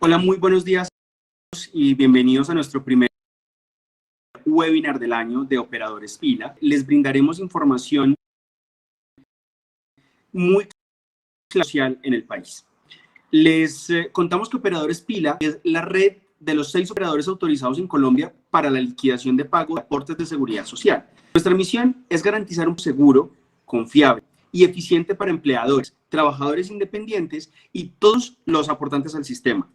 Hola, muy buenos días y bienvenidos a nuestro primer webinar del año de Operadores Pila. Les brindaremos información muy social en el país. Les contamos que Operadores Pila es la red de los 6 operadores autorizados en Colombia para la liquidación de pago de aportes de seguridad social. Nuestra misión es garantizar un seguro, confiable y eficiente para empleadores, trabajadores independientes y todos los aportantes al sistema.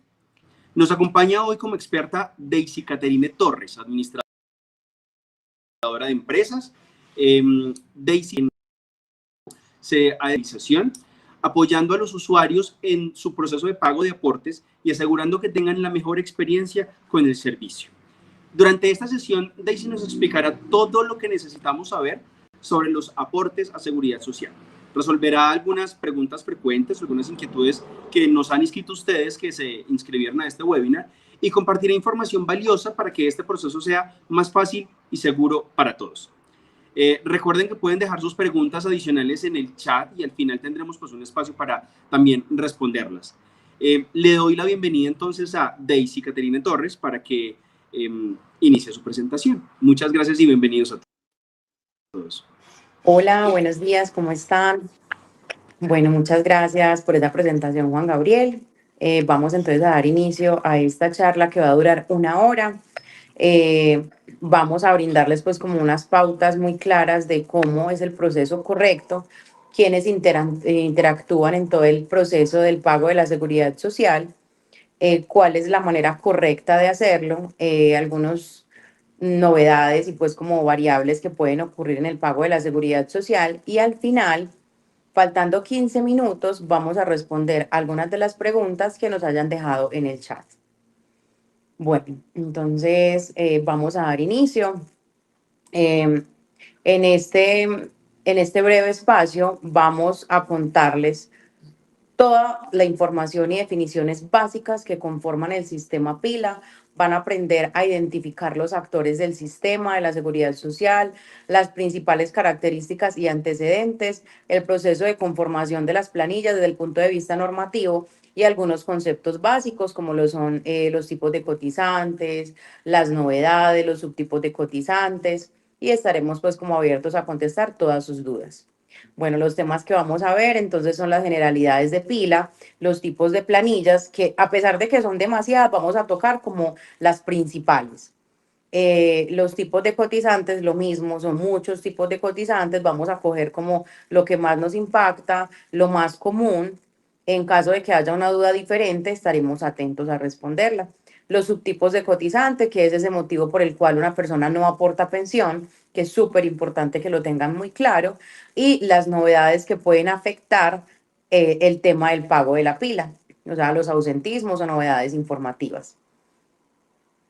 Nos acompaña hoy como experta Daisy Caterine Torres, administradora de empresas. Daisy se administración, apoyando a los usuarios en su proceso de pago de aportes y asegurando que tengan la mejor experiencia con el servicio. Durante esta sesión, Daisy nos explicará todo lo que necesitamos saber sobre los aportes a seguridad social. Resolverá algunas preguntas frecuentes, algunas inquietudes que nos han inscrito ustedes que se inscribieron a este webinar y compartirá información valiosa para que este proceso sea más fácil y seguro para todos. Recuerden que pueden dejar sus preguntas adicionales en el chat y al final tendremos pues un espacio para también responderlas. Le doy la bienvenida entonces a Daisy Caterine Torres para que inicie su presentación. Muchas gracias y bienvenidos a todos. Hola, buenos días, ¿cómo están? Bueno, muchas gracias por esa presentación, Juan Gabriel. Vamos entonces a dar inicio a esta charla que va a durar 1 hora. Vamos a brindarles pues como unas pautas muy claras de cómo es el proceso correcto, quiénes interactúan en todo el proceso del pago de la seguridad social, cuál es la manera correcta de hacerlo, algunos novedades y pues como variables que pueden ocurrir en el pago de la seguridad social y al final, faltando 15 minutos, vamos a responder algunas de las preguntas que nos hayan dejado en el chat. Bueno, entonces vamos a dar inicio. En este breve espacio vamos a contarles toda la información y definiciones básicas que conforman el sistema PILA. Van a aprender a identificar los actores del sistema de la seguridad social, las principales características y antecedentes, el proceso de conformación de las planillas desde el punto de vista normativo y algunos conceptos básicos como lo son los tipos de cotizantes, las novedades, los subtipos de cotizantes y estaremos pues como abiertos a contestar todas sus dudas. Bueno, los temas que vamos a ver entonces son las generalidades de pila, los tipos de planillas, que a pesar de que son demasiadas, vamos a tocar como las principales. Los tipos de cotizantes, lo mismo, son muchos tipos de cotizantes, vamos a coger como lo que más nos impacta, lo más común. En caso de que haya una duda diferente, estaremos atentos a responderla. Los subtipos de cotizante, que es ese motivo por el cual una persona no aporta pensión, que es súper importante que lo tengan muy claro, y las novedades que pueden afectar el tema del pago de la pila, o sea, los ausentismos o novedades informativas.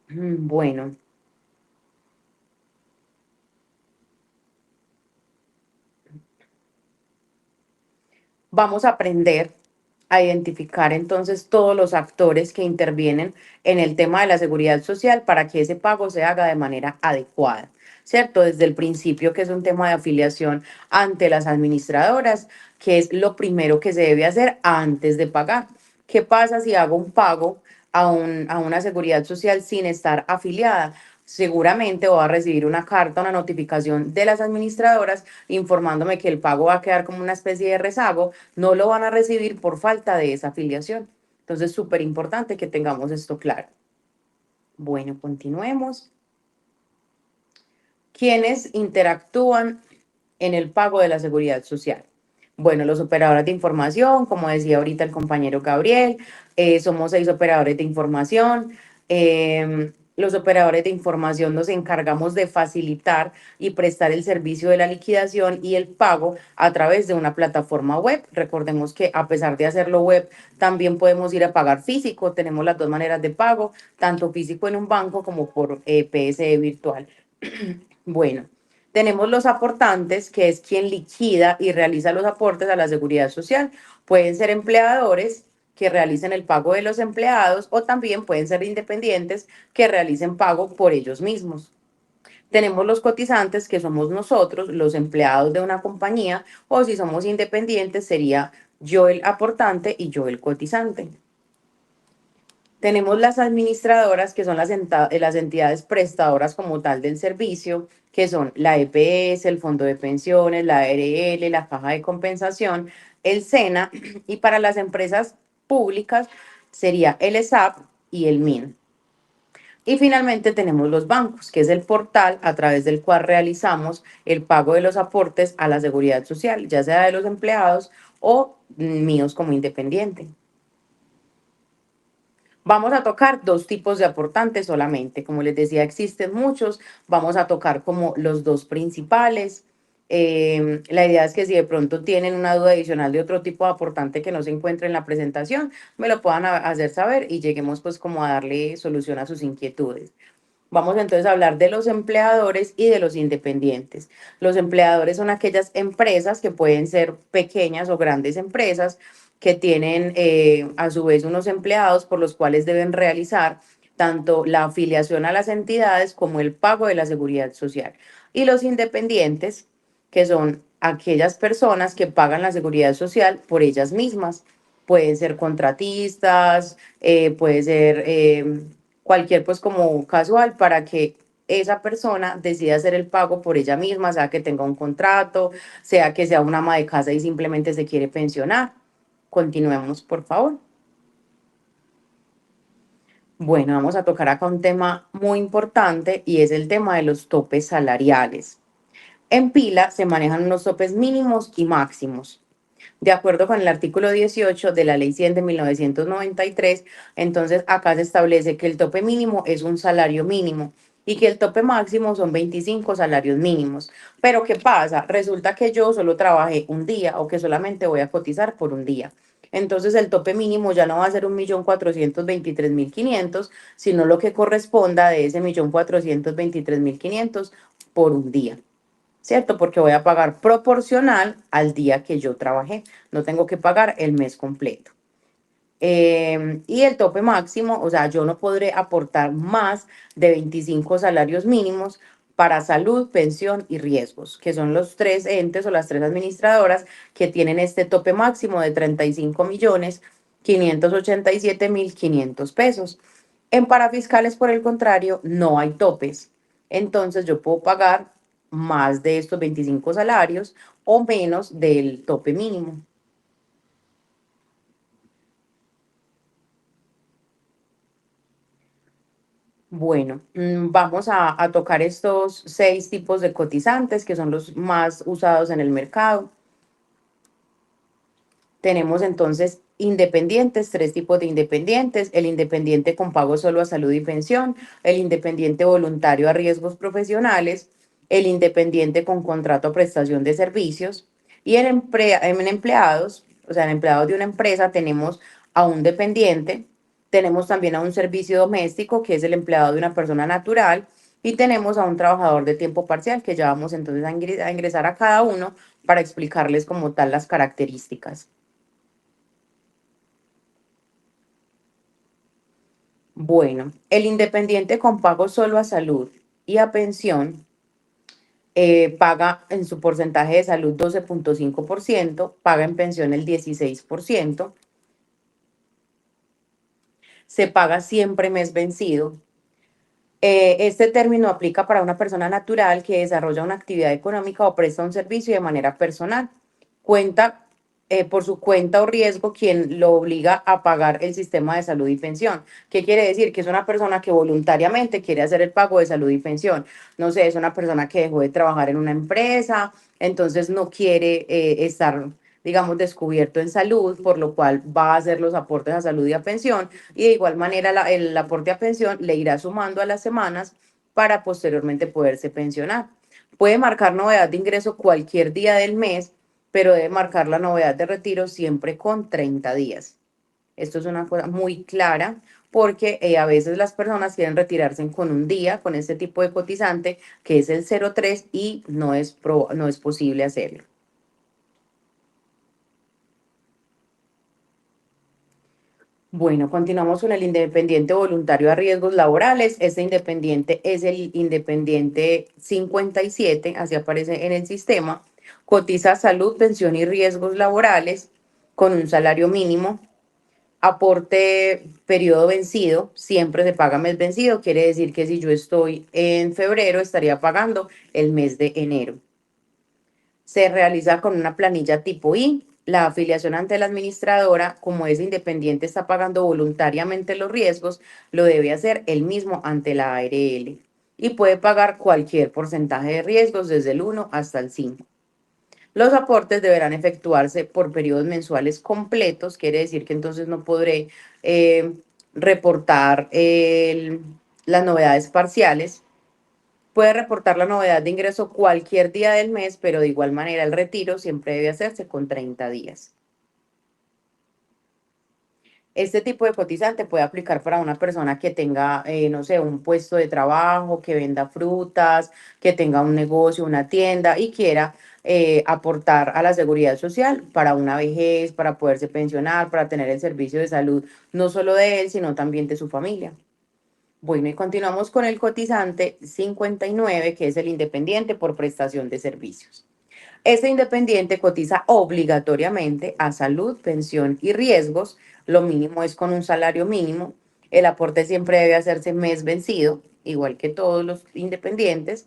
Bueno. Vamos a aprender a identificar entonces todos los actores que intervienen en el tema de la seguridad social para que ese pago se haga de manera adecuada, ¿cierto? Desde el principio que es un tema de afiliación ante las administradoras, que es lo primero que se debe hacer antes de pagar. ¿Qué pasa si hago un pago a una seguridad social sin estar afiliada? Seguramente voy a recibir una carta, una notificación de las administradoras informándome que el pago va a quedar como una especie de rezago. No lo van a recibir por falta de esa afiliación. Entonces, súper importante que tengamos esto claro. Bueno, continuemos. ¿Quiénes interactúan en el pago de la seguridad social? Bueno, los operadores de información, como decía ahorita el compañero Gabriel, somos 6 operadores de información. Los operadores de información nos encargamos de facilitar y prestar el servicio de la liquidación y el pago a través de una plataforma web. Recordemos que a pesar de hacerlo web, también podemos ir a pagar físico. Tenemos las dos maneras de pago, tanto físico en un banco como por PSE virtual. Bueno, tenemos los aportantes, que es quien liquida y realiza los aportes a la seguridad social. Pueden ser empleadores que realicen el pago de los empleados o también pueden ser independientes que realicen pago por ellos mismos. Tenemos los cotizantes, que somos nosotros, los empleados de una compañía, o si somos independientes sería yo el aportante y yo el cotizante. Tenemos las administradoras, que son las entidades prestadoras como tal del servicio, que son la EPS, el Fondo de Pensiones, la ARL, la Caja de Compensación, el SENA, y para las empresas públicas sería el ESAP y el MIN. Y finalmente tenemos los bancos, que es el portal a través del cual realizamos el pago de los aportes a la seguridad social, ya sea de los empleados o míos como independiente. Vamos a tocar dos tipos de aportantes solamente. Como les decía, existen muchos. Vamos a tocar como los dos principales. La idea es que si de pronto tienen una duda adicional de otro tipo de aportante que no se encuentre en la presentación, me lo puedan hacer saber y lleguemos pues como a darle solución a sus inquietudes. Vamos entonces a hablar de los empleadores y de los independientes. Los empleadores son aquellas empresas que pueden ser pequeñas o grandes empresas que tienen a su vez unos empleados por los cuales deben realizar tanto la afiliación a las entidades como el pago de la seguridad social. Y los independientes, que son aquellas personas que pagan la seguridad social por ellas mismas. Pueden ser contratistas, puede ser cualquier pues como casual para que esa persona decida hacer el pago por ella misma, sea que tenga un contrato, sea que sea una ama de casa y simplemente se quiere pensionar. Continuemos, por favor. Bueno, vamos a tocar acá un tema muy importante y es el tema de los topes salariales. En Pila se manejan unos topes mínimos y máximos. De acuerdo con el artículo 18 de la Ley 100 de 1993, entonces acá se establece que el tope mínimo es un salario mínimo y que el tope máximo son 25 salarios mínimos. Pero ¿qué pasa? Resulta que yo solo trabajé un día o que solamente voy a cotizar por un día. Entonces el tope mínimo ya no va a ser 1.423.500, sino lo que corresponda de ese 1.423.500 por un día. ¿Cierto? Porque voy a pagar proporcional al día que yo trabajé. No tengo que pagar el mes completo. Y el tope máximo, o sea, yo no podré aportar más de 25 salarios mínimos para salud, pensión y riesgos, que son los tres entes o las tres administradoras que tienen este tope máximo de 35.587.500 pesos. En parafiscales, por el contrario, no hay topes. Entonces yo puedo pagar más de estos 25 salarios o menos del tope mínimo. Bueno, vamos a tocar estos 6 tipos de cotizantes que son los más usados en el mercado. Tenemos entonces independientes, 3 tipos de independientes: el independiente con pago solo a salud y pensión, el independiente voluntario a riesgos profesionales, el independiente con contrato a prestación de servicios, y en empleados, o sea, en empleados de una empresa tenemos a un dependiente, tenemos también a un servicio doméstico, que es el empleado de una persona natural, y tenemos a un trabajador de tiempo parcial, que ya vamos entonces a ingresar a cada uno para explicarles como tal las características. Bueno, el independiente con pago solo a salud y a pensión paga en su porcentaje de salud 12.5%, paga en pensión el 16%, se paga siempre mes vencido. Este término aplica para una persona natural que desarrolla una actividad económica o presta un servicio de manera personal. Cuenta por su cuenta o riesgo quien lo obliga a pagar el sistema de salud y pensión. ¿Qué quiere decir? Que es una persona que voluntariamente quiere hacer el pago de salud y pensión. No sé, es una persona que dejó de trabajar en una empresa, entonces no quiere estar, digamos, descubierto en salud, por lo cual va a hacer los aportes a salud y a pensión, y de igual manera el aporte a pensión le irá sumando a las semanas para posteriormente poderse pensionar. Puede marcar novedad de ingreso cualquier día del mes, pero debe marcar la novedad de retiro siempre con 30 días. Esto es una cosa muy clara porque a veces las personas quieren retirarse con un día con este tipo de cotizante que es el 03 y no es posible hacerlo. Bueno, continuamos con el independiente voluntario a riesgos laborales. Este independiente es el independiente 57, así aparece en el sistema. Cotiza salud, pensión y riesgos laborales con un salario mínimo. Aporte periodo vencido, siempre se paga mes vencido, quiere decir que si yo estoy en febrero, estaría pagando el mes de enero. Se realiza con una planilla tipo I. La afiliación ante la administradora, como es independiente, está pagando voluntariamente los riesgos, lo debe hacer él mismo ante la ARL y puede pagar cualquier porcentaje de riesgos desde el 1 hasta el 5. Los aportes deberán efectuarse por periodos mensuales completos, quiere decir que entonces no podré eh, reportar las novedades parciales. Puede reportar la novedad de ingreso cualquier día del mes, pero de igual manera el retiro siempre debe hacerse con 30 días. Este tipo de cotizante puede aplicar para una persona que tenga, no sé, un puesto de trabajo, que venda frutas, que tenga un negocio, una tienda y quiera aportar a la seguridad social para una vejez, para poderse pensionar, para tener el servicio de salud, no solo de él, sino también de su familia. Bueno, y continuamos con el cotizante 59, que es el independiente por prestación de servicios. Este independiente cotiza obligatoriamente a salud, pensión y riesgos. Lo mínimo es con un salario mínimo. El aporte siempre debe hacerse mes vencido, igual que todos los independientes.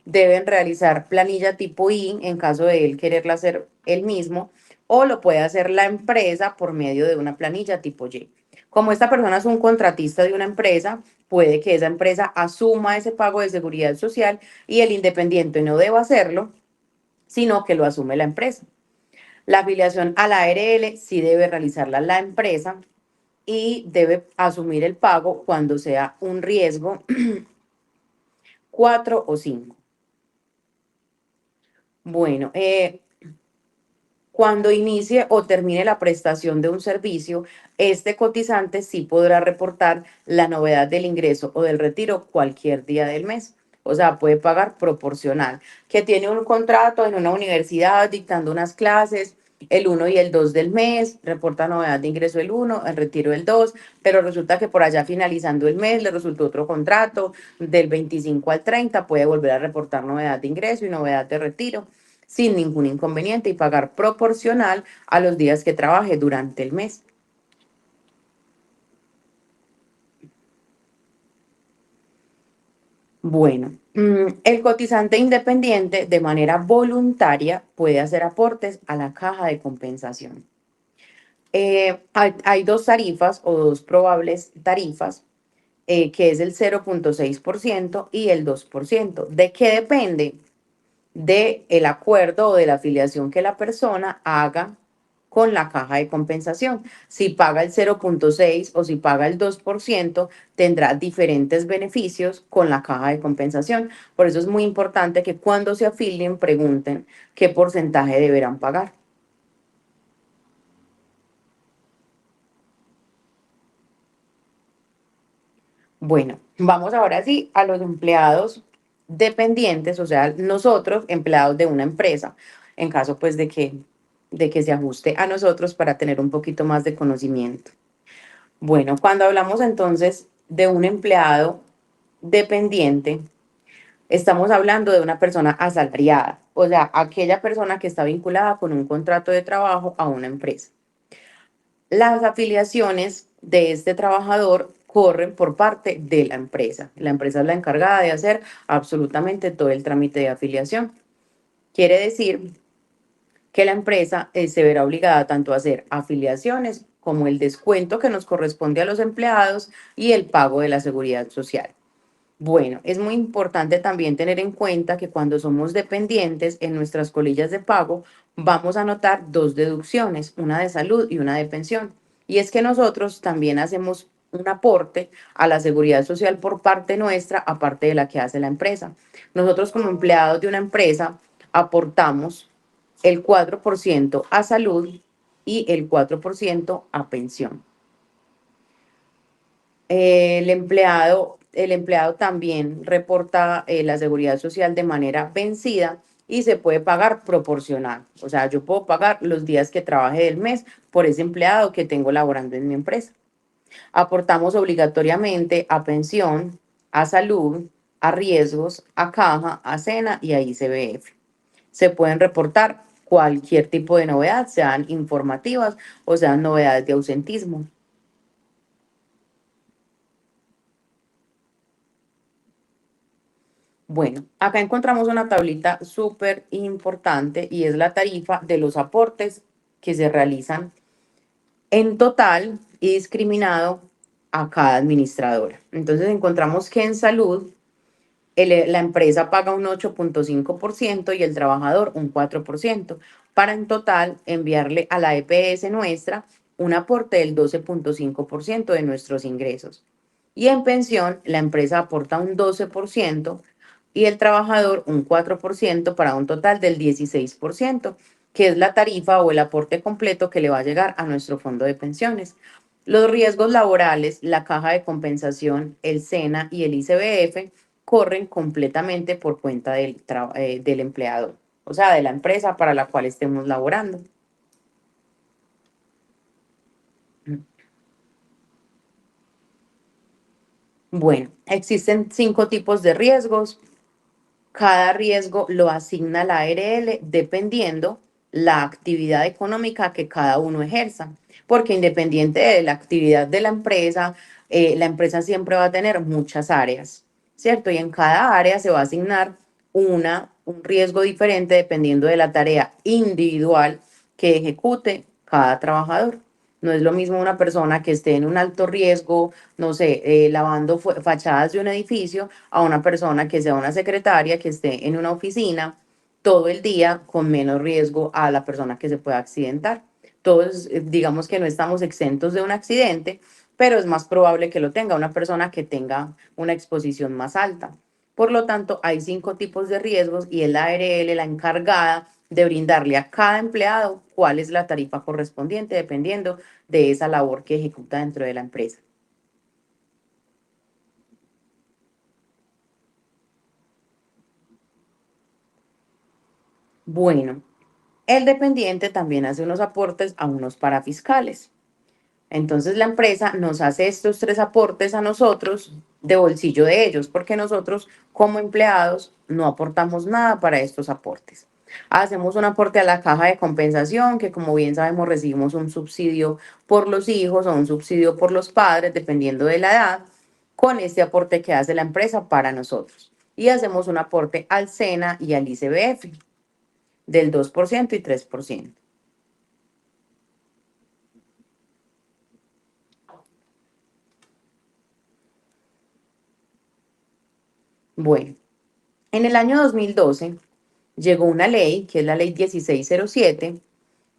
Deben realizar planilla tipo I en caso de él quererla hacer él mismo o lo puede hacer la empresa por medio de una planilla tipo Y. Como esta persona es un contratista de una empresa, puede que esa empresa asuma ese pago de seguridad social y el independiente no deba hacerlo, sino que lo asume la empresa. La afiliación a la ARL sí debe realizarla la empresa y debe asumir el pago cuando sea un riesgo 4 o 5. Bueno, cuando inicie o termine la prestación de un servicio, este cotizante sí podrá reportar la novedad del ingreso o del retiro cualquier día del mes. O sea, puede pagar proporcional. Que tiene un contrato en una universidad dictando unas clases el 1 y el 2 del mes, reporta novedad de ingreso el 1, el retiro el 2, pero resulta que por allá finalizando el mes le resultó otro contrato del 25 al 30, puede volver a reportar novedad de ingreso y novedad de retiro sin ningún inconveniente y pagar proporcional a los días que trabaje durante el mes. Bueno, el cotizante independiente de manera voluntaria puede hacer aportes a la caja de compensación. Hay dos tarifas o dos probables tarifas, que es el 0,6% y el 2%. ¿De qué depende? Del acuerdo o de la afiliación que la persona haga con la caja de compensación. Si paga el 0,6 o si paga el 2%, tendrá diferentes beneficios con la caja de compensación. Por eso es muy importante que cuando se afilien pregunten qué porcentaje deberán pagar. Bueno, vamos ahora sí a los empleados dependientes, o sea, nosotros, empleados de una empresa, en caso pues de que se ajuste a nosotros para tener un poquito más de conocimiento. Bueno, cuando hablamos entonces de un empleado dependiente, estamos hablando de una persona asalariada, o sea, aquella persona que está vinculada con un contrato de trabajo a una empresa. Las afiliaciones de este trabajador corren por parte de la empresa. La empresa es la encargada de hacer absolutamente todo el trámite de afiliación. Quiere decir que la empresa se verá obligada tanto a hacer afiliaciones como el descuento que nos corresponde a los empleados y el pago de la seguridad social. Bueno, es muy importante también tener en cuenta que cuando somos dependientes en nuestras colillas de pago, vamos a notar dos deducciones, una de salud y una de pensión. Y es que nosotros también hacemos un aporte a la seguridad social por parte nuestra, aparte de la que hace la empresa. Nosotros como empleados de una empresa aportamos el 4% a salud y el 4% a pensión. El empleado también reporta la seguridad social de manera vencida y se puede pagar proporcional. O sea, yo puedo pagar los días que trabaje del mes por ese empleado que tengo laborando en mi empresa. Aportamos obligatoriamente a pensión, a salud, a riesgos, a caja, a SENA y a ICBF. Se pueden reportar cualquier tipo de novedad, sean informativas o sean novedades de ausentismo. Bueno, acá encontramos una tablita súper importante y es la tarifa de los aportes que se realizan en total y discriminado a cada administradora. Entonces encontramos que en salud la empresa paga un 8,5% y el trabajador un 4%, para en total enviarle a la EPS nuestra un aporte del 12,5% de nuestros ingresos. Y en pensión, la empresa aporta un 12% y el trabajador un 4% para un total del 16%, que es la tarifa o el aporte completo que le va a llegar a nuestro fondo de pensiones. Los riesgos laborales, la caja de compensación, el SENA y el ICBF corren completamente por cuenta del empleador, o sea, de la empresa para la cual estemos laborando. Bueno, existen 5 tipos de riesgos. Cada riesgo lo asigna la ARL dependiendo la actividad económica que cada uno ejerza, porque independiente de la actividad de la empresa siempre va a tener muchas áreas, ¿cierto? Y en cada área se va a asignar un riesgo diferente dependiendo de la tarea individual que ejecute cada trabajador. No es lo mismo una persona que esté en un alto riesgo, no sé, lavando fachadas de un edificio, a una persona que sea una secretaria que esté en una oficina todo el día con menos riesgo a la persona que se pueda accidentar. Todos, digamos que no estamos exentos de un accidente, pero es más probable que lo tenga una persona que tenga una exposición más alta. Por lo tanto, hay 5 tipos de riesgos y es la ARL la encargada de brindarle a cada empleado cuál es la tarifa correspondiente dependiendo de esa labor que ejecuta dentro de la empresa. Bueno, el dependiente también hace unos aportes a unos parafiscales. Entonces la empresa nos hace estos 3 aportes a nosotros de bolsillo de ellos, porque nosotros como empleados no aportamos nada para estos aportes. Hacemos un aporte a la caja de compensación, que como bien sabemos recibimos un subsidio por los hijos o un subsidio por los padres, dependiendo de la edad, con este aporte que hace la empresa para nosotros. Y hacemos un aporte al SENA y al ICBF del 2% y 3%. Bueno, en el año 2012 llegó una ley, que es la ley 1607,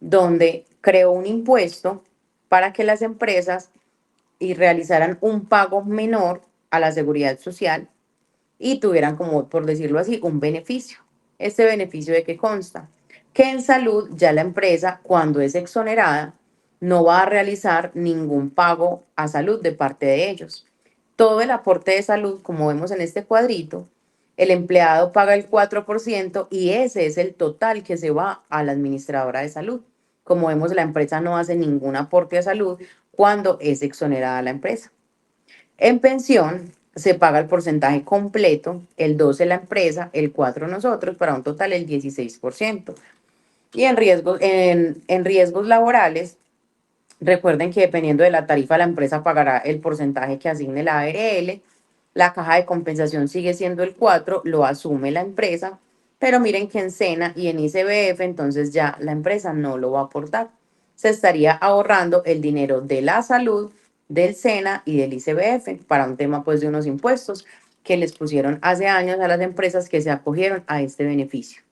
donde creó un impuesto para que las empresas realizaran un pago menor a la seguridad social y tuvieran, como por decirlo así, un beneficio. ¿Este beneficio de qué consta? Que en salud ya la empresa, cuando es exonerada, no va a realizar ningún pago a salud de parte de ellos. Todo el aporte de salud, como vemos en este cuadrito, el empleado paga el 4% y ese es el total que se va a la administradora de salud. Como vemos, la empresa no hace ningún aporte a salud cuando es exonerada la empresa. En pensión se paga el porcentaje completo, el 12 la empresa, el 4 nosotros, para un total del 16%. Y en riesgos laborales, recuerden que dependiendo de la tarifa, la empresa pagará el porcentaje que asigne la ARL. La caja de compensación sigue siendo el 4, lo asume la empresa, pero miren que en SENA y en ICBF, entonces ya la empresa no lo va a aportar. Se estaría ahorrando el dinero de la salud, del SENA y del ICBF para un tema pues de unos impuestos que les pusieron hace años a las empresas que se acogieron a este beneficio.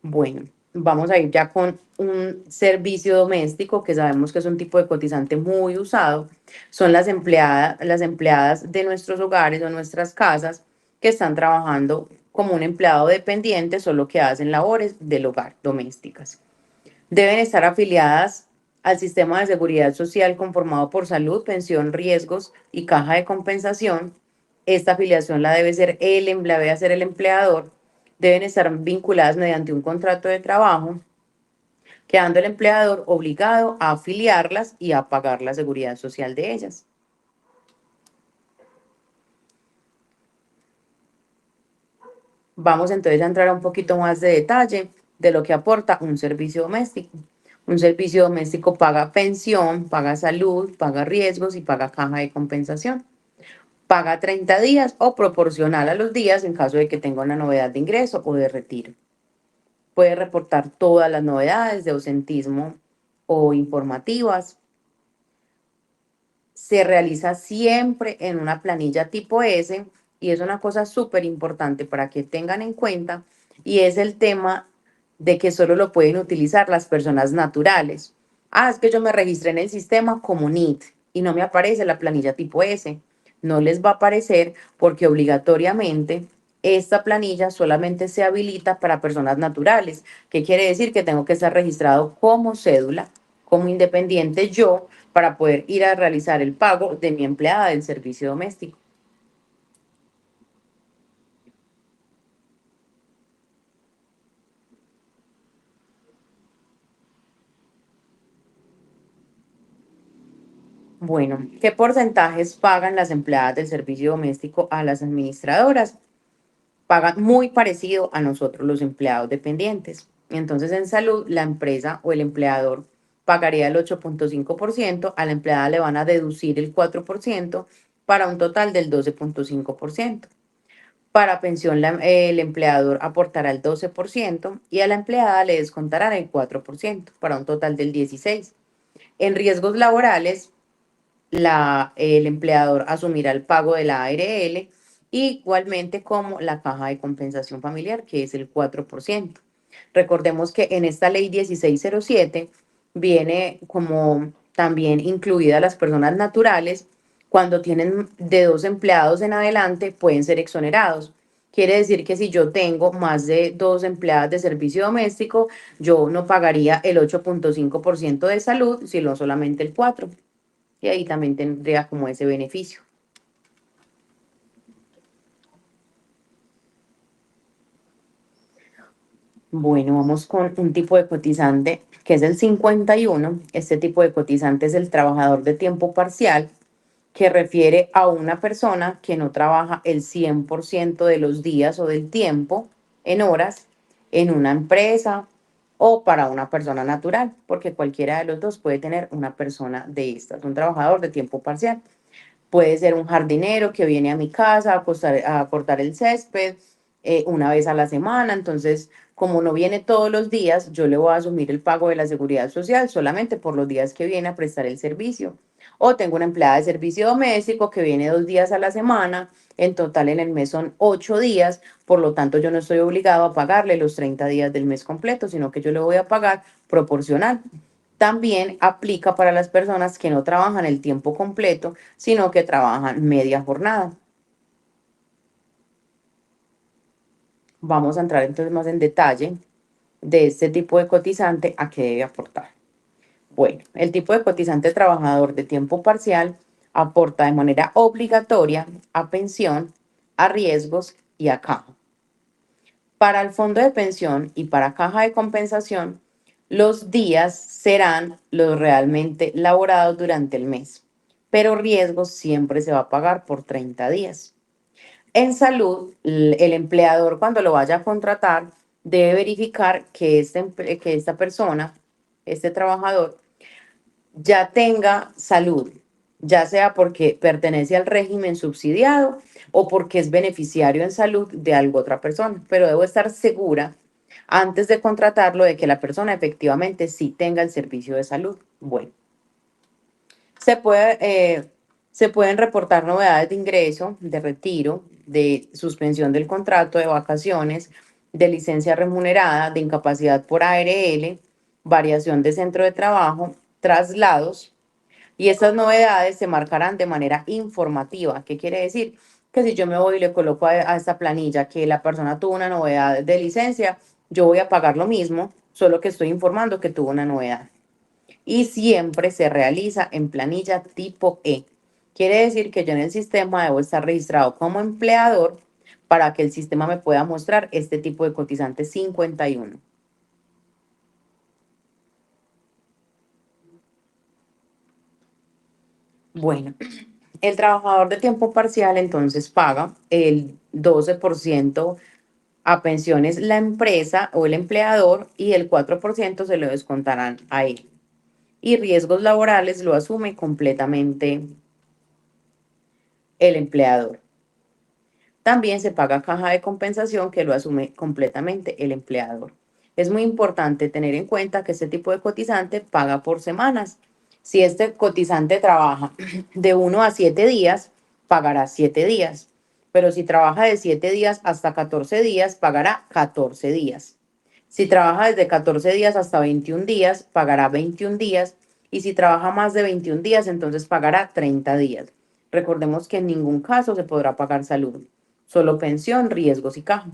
Bueno, vamos a ir ya con un servicio doméstico que sabemos que es un tipo de cotizante muy usado. Son las empleadas de nuestros hogares o nuestras casas que están trabajando como un empleado dependiente, solo que hacen labores del hogar domésticas. Deben estar afiliadas al sistema de seguridad social conformado por salud, pensión, riesgos y caja de compensación. Esta afiliación la debe hacer el empleador. Deben estar vinculadas mediante un contrato de trabajo, quedando el empleador obligado a afiliarlas y a pagar la seguridad social de ellas. Vamos entonces a entrar a un poquito más de detalle de lo que aporta un servicio doméstico. Un servicio doméstico paga pensión, paga salud, paga riesgos y paga caja de compensación. Paga 30 días o proporcional a los días en caso de que tenga una novedad de ingreso o de retiro. Puede reportar todas las novedades de ausentismo o informativas. Se realiza siempre en una planilla tipo S y es una cosa súper importante para que tengan en cuenta y es el tema de que solo lo pueden utilizar las personas naturales. Ah, es que yo me registré en el sistema como NIT y no me aparece la planilla tipo S. No les va a aparecer porque obligatoriamente esta planilla solamente se habilita para personas naturales. ¿Qué quiere decir? Que tengo que estar registrado como cédula, como independiente yo, para poder ir a realizar el pago de mi empleada del servicio doméstico. Bueno, ¿qué porcentajes pagan las empleadas del servicio doméstico a las administradoras? Pagan muy parecido a nosotros los empleados dependientes. Entonces, en salud, la empresa o el empleador pagaría el 8.5%, a la empleada le van a deducir el 4% para un total del 12.5%. Para pensión, el empleador aportará el 12% y a la empleada le descontarán el 4% para un total del 16%. En riesgos laborales, el empleador asumirá el pago de la ARL, igualmente como la caja de compensación familiar, que es el 4%. Recordemos que en esta ley 1607 viene como también incluida las personas naturales, cuando tienen de 2 empleados en adelante pueden ser exonerados. Quiere decir que si yo tengo más de 2 empleadas de servicio doméstico, yo no pagaría el 8.5% de salud, sino solamente el 4%. Y ahí también tendría como ese beneficio. Bueno, vamos con un tipo de cotizante que es el 51. Este tipo de cotizante es el trabajador de tiempo parcial, que refiere a una persona que no trabaja el 100% de los días o del tiempo en horas en una empresa o para una persona natural, porque cualquiera de los dos puede tener una persona de estas, un trabajador de tiempo parcial. Puede ser un jardinero que viene a mi casa a cortar el césped una vez a la semana. Entonces, como no viene todos los días, yo le voy a asumir el pago de la seguridad social solamente por los días que viene a prestar el servicio. O tengo una empleada de servicio doméstico que viene 2 días a la semana. En total en el mes son 8 días. Por lo tanto, yo no estoy obligado a pagarle los 30 días del mes completo, sino que yo le voy a pagar proporcional. También aplica para las personas que no trabajan el tiempo completo, sino que trabajan media jornada. Vamos a entrar entonces más en detalle de este tipo de cotizante a qué debe aportar. Bueno, el tipo de cotizante trabajador de tiempo parcial aporta de manera obligatoria a pensión, a riesgos y a caja. Para el fondo de pensión y para caja de compensación, los días serán los realmente laborados durante el mes, pero riesgos siempre se va a pagar por 30 días. En salud, el empleador cuando lo vaya a contratar debe verificar que esta persona, este trabajador, ya tenga salud, ya sea porque pertenece al régimen subsidiado o porque es beneficiario en salud de alguna otra persona, pero debo estar segura antes de contratarlo de que la persona efectivamente sí tenga el servicio de salud. Bueno, se puede, se pueden reportar novedades de ingreso, de retiro, de suspensión del contrato, de vacaciones, de licencia remunerada, de incapacidad por ARL, variación de centro de trabajo, traslados, y estas novedades se marcarán de manera informativa. ¿Qué quiere decir? Que si yo me voy y le coloco a esta planilla que la persona tuvo una novedad de licencia, yo voy a pagar lo mismo, solo que estoy informando que tuvo una novedad. Y siempre se realiza en planilla tipo E. Quiere decir que yo en el sistema debo estar registrado como empleador para que el sistema me pueda mostrar este tipo de cotizante 51. Bueno, el trabajador de tiempo parcial entonces paga el 12% a pensiones la empresa o el empleador y el 4% se lo descontarán a él. Y riesgos laborales lo asume completamente el empleador. También se paga caja de compensación que lo asume completamente el empleador. Es muy importante tener en cuenta que este tipo de cotizante paga por semanas. Si este cotizante trabaja de 1 a 7 días, pagará 7 días. Pero si trabaja de 7 días hasta 14 días, pagará 14 días. Si trabaja desde 14 días hasta 21 días, pagará 21 días. Y si trabaja más de 21 días, entonces pagará 30 días. Recordemos que en ningún caso se podrá pagar salud, solo pensión, riesgos y caja.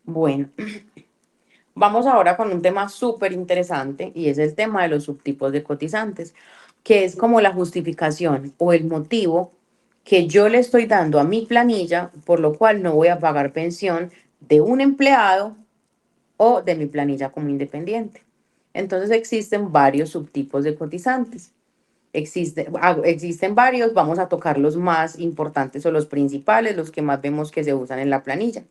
Bueno, vamos ahora con un tema súper interesante y es el tema de los subtipos de cotizantes, que es como la justificación o el motivo que yo le estoy dando a mi planilla, por lo cual no voy a pagar pensión de un empleado o de mi planilla como independiente. Entonces existen varios subtipos de cotizantes. Existen varios, vamos a tocar los más importantes o los principales, los que más vemos que se usan en la planilla.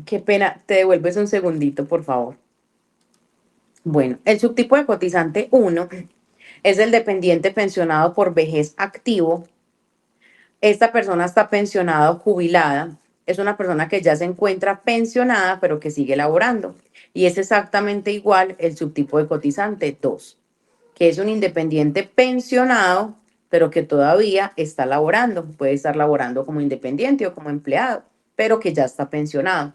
Qué pena, te devuelves un segundito, por favor. Bueno, el subtipo de cotizante 1 es el dependiente pensionado por vejez activo. Esta persona está pensionada o jubilada. Es una persona que ya se encuentra pensionada, pero que sigue laborando. Y es exactamente igual el subtipo de cotizante 2, que es un independiente pensionado, pero que todavía está laborando. Puede estar laborando como independiente o como empleado, pero que ya está pensionado.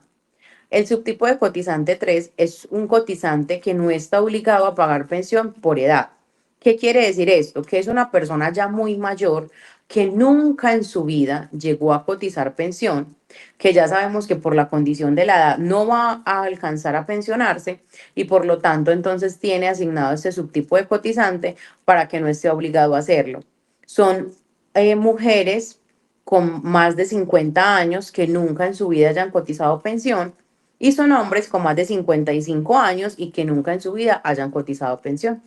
El subtipo de cotizante 3 es un cotizante que no está obligado a pagar pensión por edad. ¿Qué quiere decir esto? Que es una persona ya muy mayor que nunca en su vida llegó a cotizar pensión, que ya sabemos que por la condición de la edad no va a alcanzar a pensionarse y por lo tanto entonces tiene asignado este subtipo de cotizante para que no esté obligado a hacerlo. Son mujeres con más de 50 años que nunca en su vida hayan cotizado pensión y son hombres con más de 55 años y que nunca en su vida hayan cotizado pensión.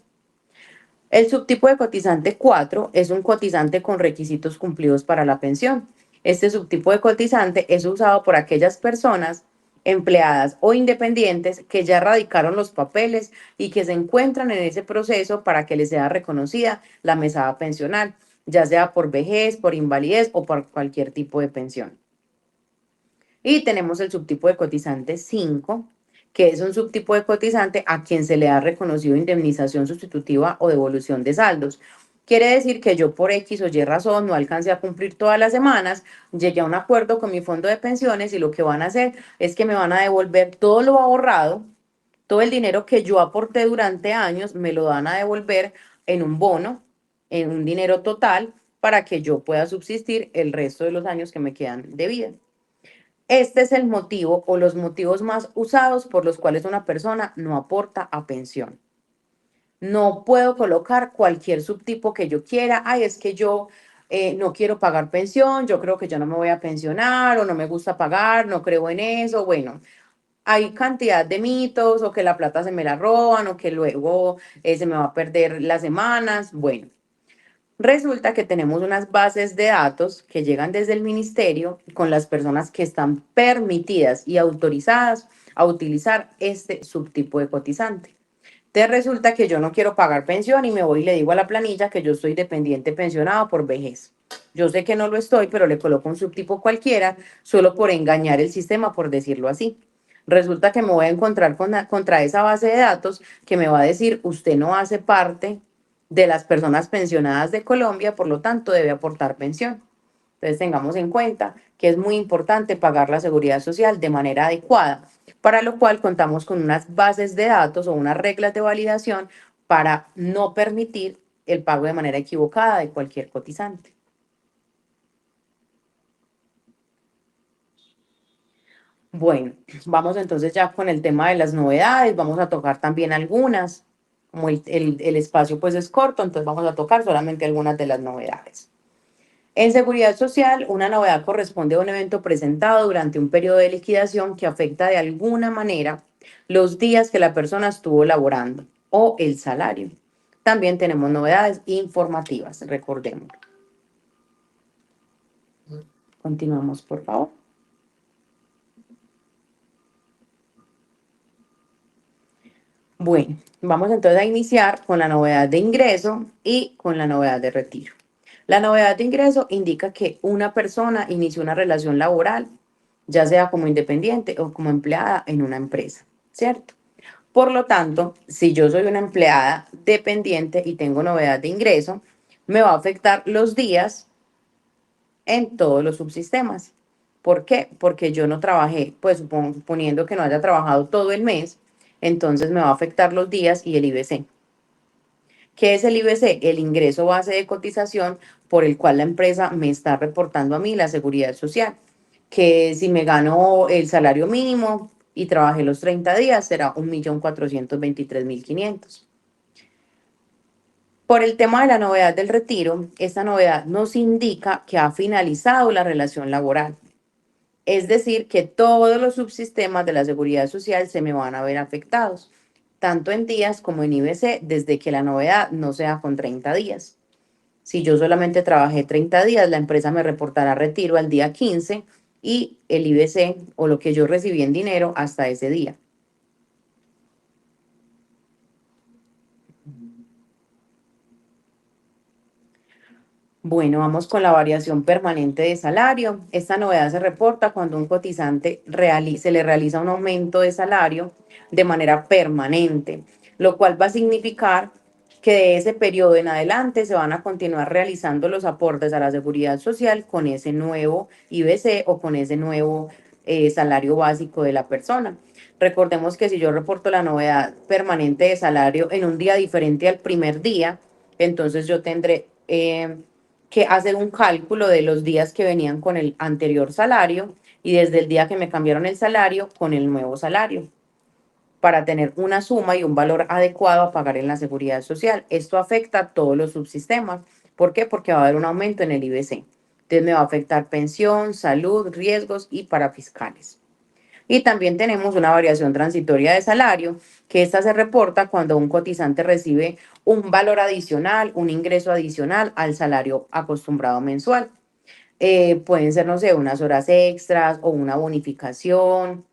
El subtipo de cotizante 4 es un cotizante con requisitos cumplidos para la pensión. Este subtipo de cotizante es usado por aquellas personas empleadas o independientes que ya radicaron los papeles y que se encuentran en ese proceso para que les sea reconocida la mesada pensional, ya sea por vejez, por invalidez o por cualquier tipo de pensión. Y tenemos el subtipo de cotizante 5, que es un subtipo de cotizante a quien se le ha reconocido indemnización sustitutiva o devolución de saldos. Quiere decir que yo por X o Y razón no alcancé a cumplir todas las semanas, llegué a un acuerdo con mi fondo de pensiones y lo que van a hacer es que me van a devolver todo lo ahorrado, todo el dinero que yo aporté durante años, me lo van a devolver en un bono, en un dinero total, para que yo pueda subsistir el resto de los años que me quedan de vida. Este es el motivo o los motivos más usados por los cuales una persona no aporta a pensión. No puedo colocar cualquier subtipo que yo quiera. Ay, es que yo no quiero pagar pensión, yo creo que yo no me voy a pensionar o no me gusta pagar, no creo en eso. Bueno, hay cantidad de mitos o que la plata se me la roban o que luego se me va a perder las semanas. Bueno, resulta que tenemos unas bases de datos que llegan desde el ministerio con las personas que están permitidas y autorizadas a utilizar este subtipo de cotizante. Entonces resulta que yo no quiero pagar pensión y me voy y le digo a la planilla que yo estoy dependiente pensionado por vejez. Yo sé que no lo estoy, pero le coloco un subtipo cualquiera solo por engañar el sistema, por decirlo así. Resulta que me voy a encontrar contra esa base de datos que me va a decir, usted no hace parte de las personas pensionadas de Colombia, por lo tanto debe aportar pensión. Entonces tengamos en cuenta que es muy importante pagar la seguridad social de manera adecuada, para lo cual contamos con unas bases de datos o unas reglas de validación para no permitir el pago de manera equivocada de cualquier cotizante. Bueno, vamos entonces ya con el tema de las novedades, vamos a tocar también algunas, como el espacio pues es corto, entonces vamos a tocar solamente algunas de las novedades. En seguridad social, una novedad corresponde a un evento presentado durante un periodo de liquidación que afecta de alguna manera los días que la persona estuvo laborando o el salario. También tenemos novedades informativas, recordemos. Continuamos, por favor. Bueno, vamos entonces a iniciar con la novedad de ingreso y con la novedad de retiro. La novedad de ingreso indica que una persona inició una relación laboral, ya sea como independiente o como empleada en una empresa, ¿cierto? Por lo tanto, si yo soy una empleada dependiente y tengo novedad de ingreso, me va a afectar los días en todos los subsistemas. ¿Por qué? Porque yo no trabajé, pues suponiendo que no haya trabajado todo el mes, entonces me va a afectar los días y el IBC. ¿Qué es el IBC? El ingreso base de cotización por el cual la empresa me está reportando a mí la seguridad social. Que si me gano el salario mínimo y trabajé los 30 días, será 1.423.500. Por el tema de la novedad del retiro, esta novedad nos indica que ha finalizado la relación laboral. Es decir, que todos los subsistemas de la seguridad social se me van a ver afectados, tanto en días como en IBC, desde que la novedad no sea con 30 días. Si yo solamente trabajé 30 días, la empresa me reportará retiro al día 15 y el IBC o lo que yo recibí en dinero hasta ese día. Bueno, vamos con la variación permanente de salario. Esta novedad se reporta cuando un cotizante se le realiza un aumento de salario de manera permanente, lo cual va a significar que de ese periodo en adelante se van a continuar realizando los aportes a la seguridad social con ese nuevo IBC o con ese nuevo salario básico de la persona. Recordemos que si yo reporto la novedad permanente de salario en un día diferente al primer día, entonces yo tendré que hacer un cálculo de los días que venían con el anterior salario y desde el día que me cambiaron el salario con el nuevo salario para tener una suma y un valor adecuado a pagar en la seguridad social. Esto afecta a todos los subsistemas. ¿Por qué? Porque va a haber un aumento en el IBC. Entonces me va a afectar pensión, salud, riesgos y parafiscales. Y también tenemos una variación transitoria de salario, que esta se reporta cuando un cotizante recibe un valor adicional, un ingreso adicional al salario acostumbrado mensual. Pueden ser, no sé, unas horas extras o una bonificación.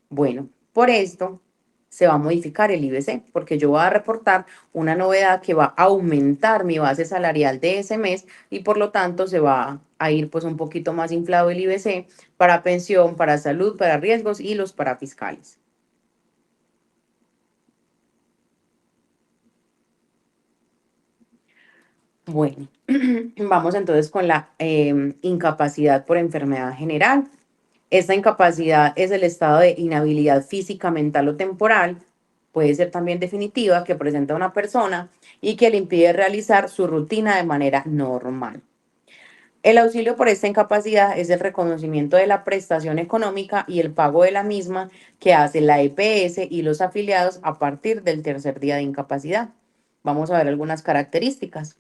Bueno, por esto se va a modificar el IBC, porque yo voy a reportar una novedad que va a aumentar mi base salarial de ese mes y por lo tanto se va a ir pues un poquito más inflado el IBC para pensión, para salud, para riesgos y los parafiscales. Bueno, vamos entonces con la incapacidad por enfermedad general. Esta incapacidad es el estado de inhabilidad física, mental o temporal, puede ser también definitiva, que presenta una persona y que le impide realizar su rutina de manera normal. El auxilio por esta incapacidad es el reconocimiento de la prestación económica y el pago de la misma que hace la EPS y los afiliados a partir del tercer día de incapacidad. Vamos a ver algunas características.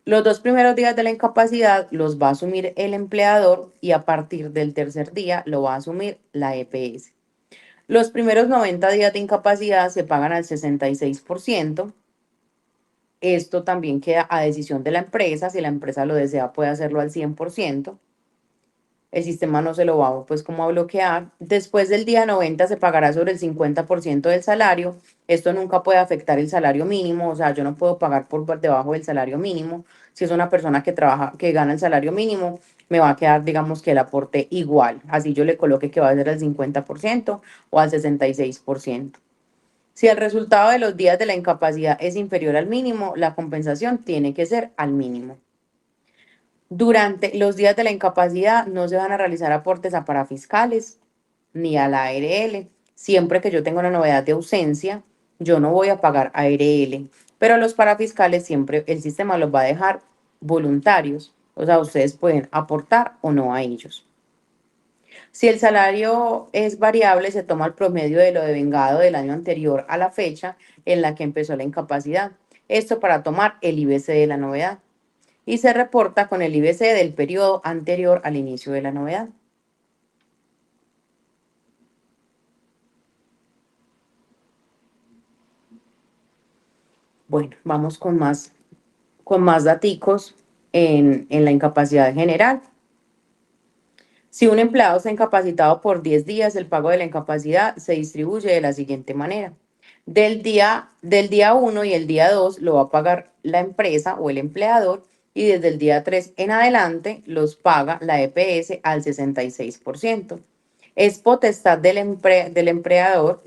Los 2 primeros días de la incapacidad los va a asumir el empleador y a partir del tercer día lo va a asumir la EPS. Los primeros 90 días de incapacidad se pagan al 66%. Esto también queda a decisión de la empresa. Si la empresa lo desea, puede hacerlo al 100%. El sistema no se lo va pues como a bloquear. Después del día 90 se pagará sobre el 50% del salario. Esto nunca puede afectar el salario mínimo, o sea, yo no puedo pagar por debajo del salario mínimo. Si es una persona que trabaja, que gana el salario mínimo, me va a quedar, digamos, que el aporte igual. Así yo le coloque que va a ser al 50% o al 66%. Si el resultado de los días de la incapacidad es inferior al mínimo, la compensación tiene que ser al mínimo. Durante los días de la incapacidad no se van a realizar aportes a parafiscales ni a la ARL. Siempre que yo tenga una novedad de ausencia, yo no voy a pagar ARL, pero los parafiscales siempre el sistema los va a dejar voluntarios. O sea, ustedes pueden aportar o no a ellos. Si el salario es variable, se toma el promedio de lo devengado del año anterior a la fecha en la que empezó la incapacidad. Esto para tomar el IBC de la novedad y se reporta con el IBC del periodo anterior al inicio de la novedad. Bueno, vamos con más daticos en la incapacidad general. Si un empleado está incapacitado por 10 días, el pago de la incapacidad se distribuye de la siguiente manera. Del día 1 y el día 2 lo va a pagar la empresa o el empleador y desde el día 3 en adelante los paga la EPS al 66%. Es potestad del empleador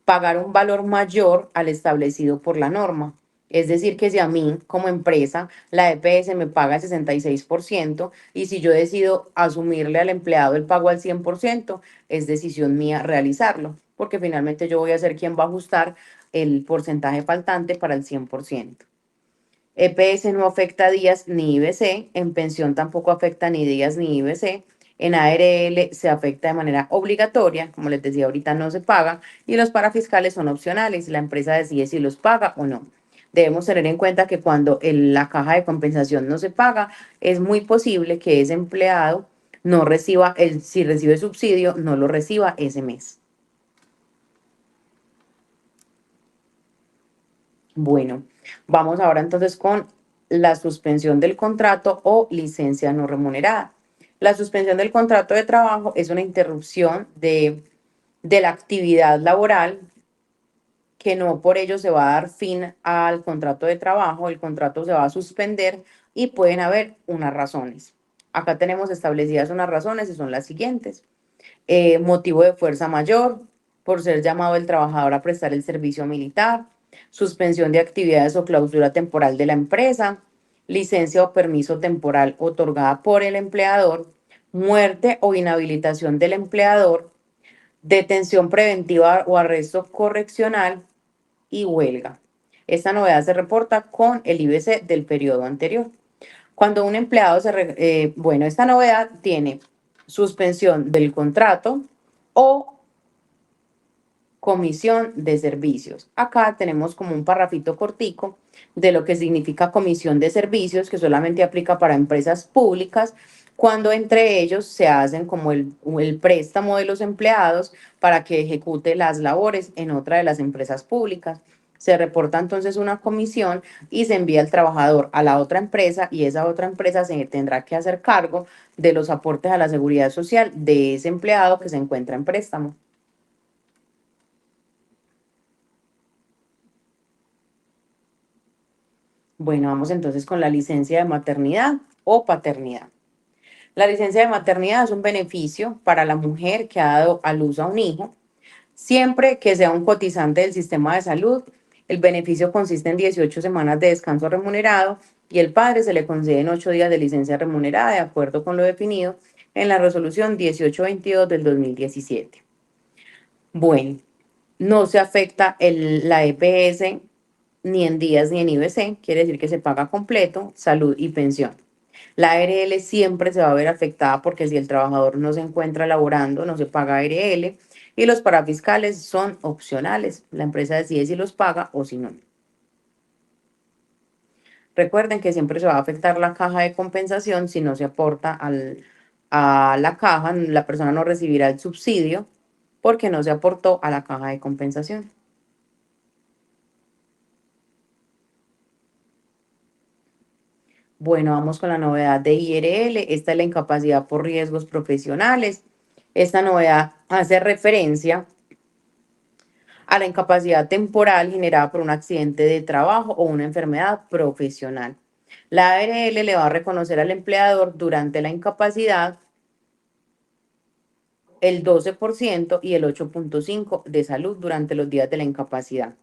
pagar un valor mayor al establecido por la norma. Es decir, que si a mí como empresa la EPS me paga el 66% y si yo decido asumirle al empleado el pago al 100%, es decisión mía realizarlo, porque finalmente yo voy a ser quien va a ajustar el porcentaje faltante para el 100%. EPS no afecta días ni IBC, en pensión tampoco afecta ni días ni IBC, en ARL se afecta de manera obligatoria, como les decía ahorita no se paga, y los parafiscales son opcionales, la empresa decide si los paga o no. Debemos tener en cuenta que cuando la caja de compensación no se paga, es muy posible que ese empleado no reciba, si recibe subsidio, no lo reciba ese mes. Bueno, vamos ahora entonces con la suspensión del contrato o licencia no remunerada. La suspensión del contrato de trabajo es una interrupción de la actividad laboral que no por ello se va a dar fin al contrato de trabajo, el contrato se va a suspender y pueden haber unas razones. Acá tenemos establecidas unas razones y son las siguientes. Motivo de fuerza mayor, por ser llamado el trabajador a prestar el servicio militar, suspensión de actividades o clausura temporal de la empresa, licencia o permiso temporal otorgada por el empleador, muerte o inhabilitación del empleador, detención preventiva o arresto correccional y huelga. Esta novedad se reporta con el IBC del periodo anterior. Cuando un empleado bueno, esta novedad tiene suspensión del contrato o comisión de servicios. Acá tenemos como un parrafito cortico de lo que significa comisión de servicios, que solamente aplica para empresas públicas, cuando entre ellos se hacen como el préstamo de los empleados para que ejecute las labores en otra de las empresas públicas. Se reporta entonces una comisión y se envía el trabajador a la otra empresa y esa otra empresa se tendrá que hacer cargo de los aportes a la seguridad social de ese empleado que se encuentra en préstamo. Bueno, vamos entonces con la licencia de maternidad o paternidad. La licencia de maternidad es un beneficio para la mujer que ha dado a luz a un hijo, siempre que sea un cotizante del sistema de salud. El beneficio consiste en 18 semanas de descanso remunerado y el padre se le conceden 8 días de licencia remunerada de acuerdo con lo definido en la resolución 1822 del 2017. Bueno, no se afecta la EPS ni en días ni en IBC, quiere decir que se paga completo, salud y pensión. La ARL siempre se va a ver afectada porque si el trabajador no se encuentra laborando, no se paga ARL y los parafiscales son opcionales. La empresa decide si los paga o si no. Recuerden que siempre se va a afectar la caja de compensación si no se aporta a la caja, la persona no recibirá el subsidio porque no se aportó a la caja de compensación. Bueno, vamos con la novedad de IRL. Esta es la incapacidad por riesgos profesionales. Esta novedad hace referencia a la incapacidad temporal generada por un accidente de trabajo o una enfermedad profesional. La ARL le va a reconocer al empleador durante la incapacidad el 12% y el 8.5% de salud durante los días de la incapacidad.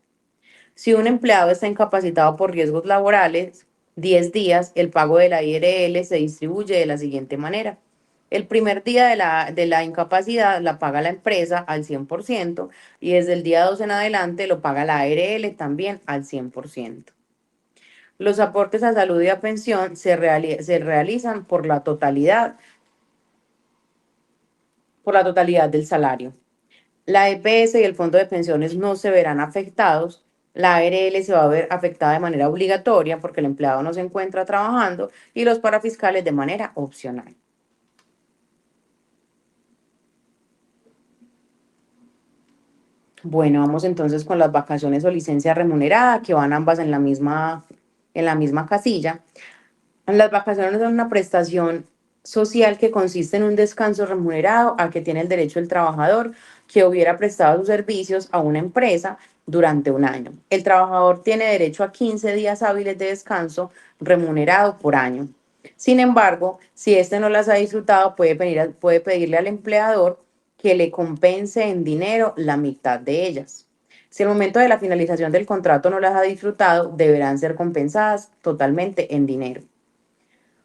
Si un empleado está incapacitado por riesgos laborales, 10 días, el pago de la IRL se distribuye de la siguiente manera. El primer día de la incapacidad la paga la empresa al 100% y desde el día 2 en adelante lo paga la ARL también al 100%. Los aportes a salud y a pensión se realizan por la totalidad del salario. La EPS y el fondo de pensiones no se verán afectados. La ARL se va a ver afectada de manera obligatoria porque el empleado no se encuentra trabajando y los parafiscales de manera opcional. Bueno, vamos entonces con las vacaciones o licencia remunerada, que van ambas en la misma casilla. Las vacaciones son una prestación social que consiste en un descanso remunerado al que tiene el derecho el trabajador que hubiera prestado sus servicios a una empresa durante un año. El trabajador tiene derecho a 15 días hábiles de descanso remunerado por año. Sin embargo, si éste no las ha disfrutado, puede pedirle al empleador que le compense en dinero la mitad de ellas. Si al momento de la finalización del contrato no las ha disfrutado, deberán ser compensadas totalmente en dinero.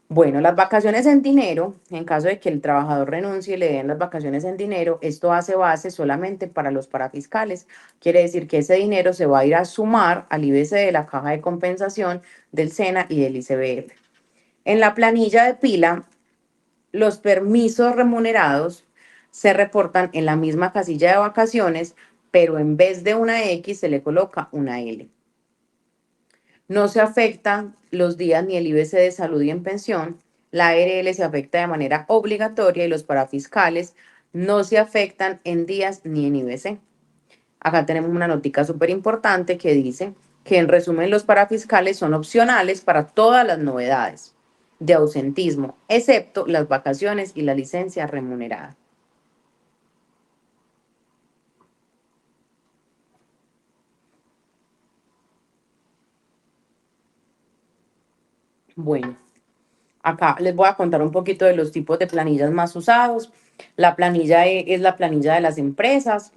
Bueno, las vacaciones en dinero, en caso de que el trabajador renuncie y le den las vacaciones en dinero, esto hace base solamente para los parafiscales. Quiere decir que ese dinero se va a ir a sumar al IBC de la caja de compensación del SENA y del ICBF. En la planilla de pila, los permisos remunerados se reportan en la misma casilla de vacaciones, pero en vez de una X se le coloca una L. No se afectan los días ni el IBC de salud y en pensión. La ARL se afecta de manera obligatoria y los parafiscales no se afectan en días ni en IBC. Acá tenemos una notica súper importante que dice que en resumen los parafiscales son opcionales para todas las novedades de ausentismo, excepto las vacaciones y la licencia remunerada. Bueno, acá les voy a contar un poquito de los tipos de planillas más usados. La planilla E es la planilla de las empresas,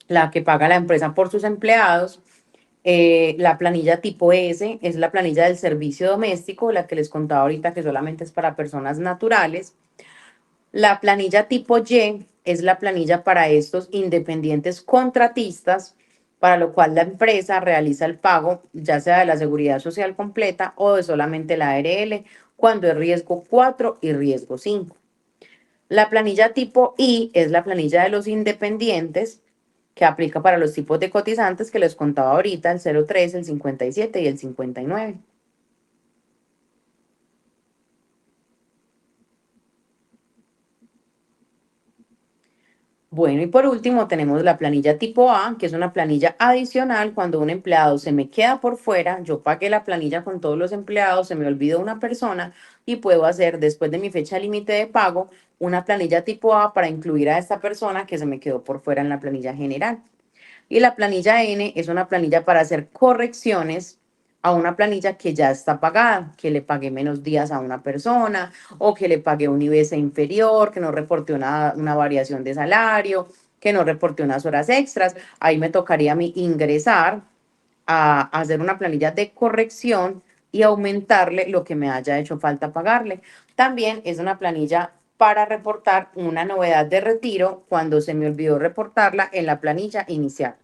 la que paga la empresa por sus empleados. La planilla tipo S es la planilla del servicio doméstico, la que les contaba ahorita que solamente es para personas naturales. La planilla tipo Y es la planilla para estos independientes contratistas, para lo cual la empresa realiza el pago ya sea de la seguridad social completa o de solamente la ARL cuando es riesgo 4 y riesgo 5. La planilla tipo I es la planilla de los independientes que aplica para los tipos de cotizantes que les contaba ahorita, el 03, el 57 y el 59. Bueno, y por último tenemos la planilla tipo A, que es una planilla adicional cuando un empleado se me queda por fuera, yo pagué la planilla con todos los empleados, se me olvidó una persona y puedo hacer después de mi fecha límite de pago una planilla tipo A para incluir a esta persona que se me quedó por fuera en la planilla general. Y la planilla N es una planilla para hacer correcciones a una planilla que ya está pagada, que le pagué menos días a una persona o que le pagué un IBC inferior, que no reporté una variación de salario, que no reporté unas horas extras. Ahí me tocaría a mí ingresar a hacer una planilla de corrección y aumentarle lo que me haya hecho falta pagarle. También es una planilla para reportar una novedad de retiro cuando se me olvidó reportarla en la planilla inicial.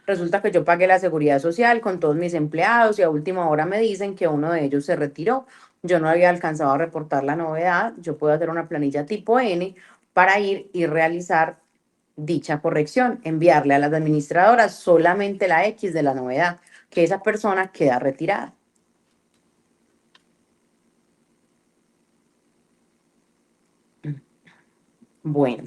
Resulta que yo pagué la seguridad social con todos mis empleados y a última hora me dicen que uno de ellos se retiró. Yo no había alcanzado a reportar la novedad. Yo puedo hacer una planilla tipo N para ir y realizar dicha corrección, enviarle a las administradoras solamente la X de la novedad, que esa persona queda retirada. Bueno,